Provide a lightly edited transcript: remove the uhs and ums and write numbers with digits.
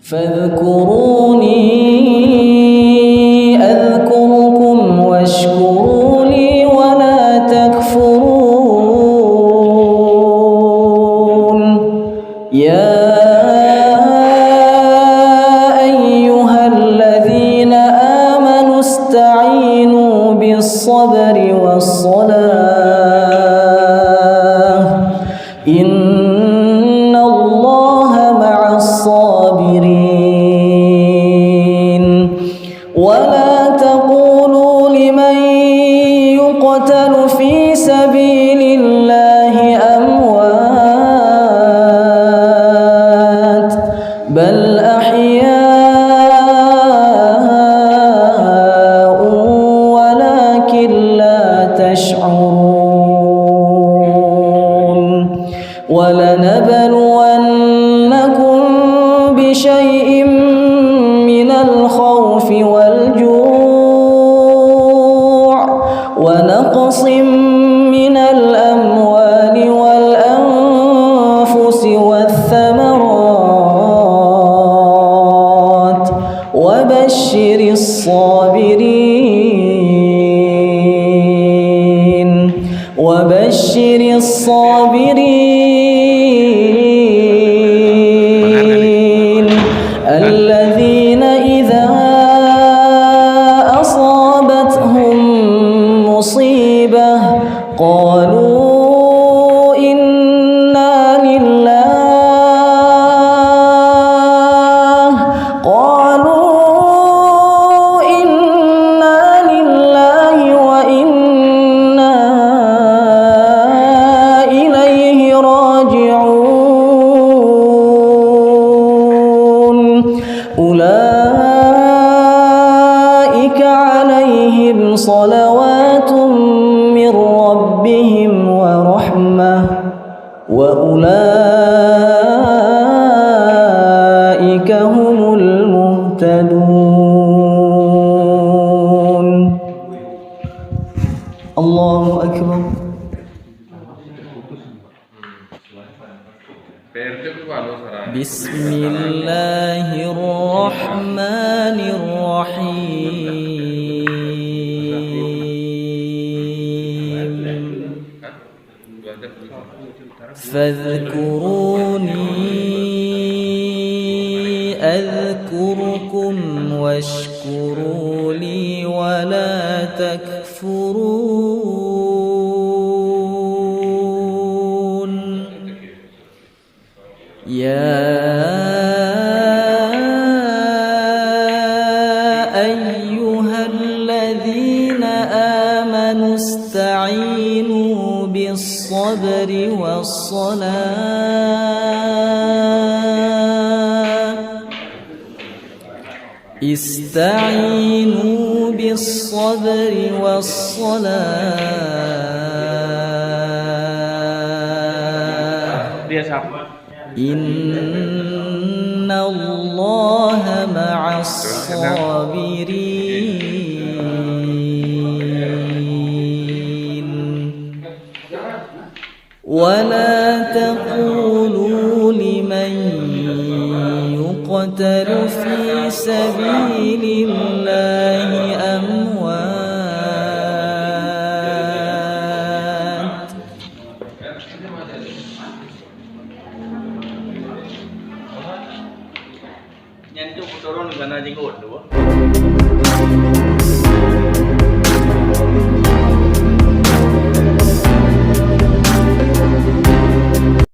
فاذكروني أذكركم واشكروا لي ولا تكفرون يا أيها الذين آمنوا استعينوا بالصبر والصلاة إن الله مع الصابرين ولا تقولوا لمن يقتل في سبيل الله أموات بل أحياء ولكن لا تشعرون ولنبلونكم بشيء من الخوف والجوع ونقص من الأموال والأنفس والثمرات وبشر الصابرين الذين إذا أصابتهم مصيبة قالوا إنا لله وإنا إليه راجعون أولئك عليهم صلوات من ربهم ورحمة وأولئك هم المهتدون الله أكبر. بسم الله الرحمن الرحيم فاذكروني أذكركم واشكروا لي ولا تكفرون يا أيها الذين آمنوا استعينوا بالصبر والصلاة استعينوا بالصبر والصلاة إن الله مع الصابرين ولا تقولوا لمن يقتل في سبيل الله أموات Nyantuk turun karena jenggot dulu.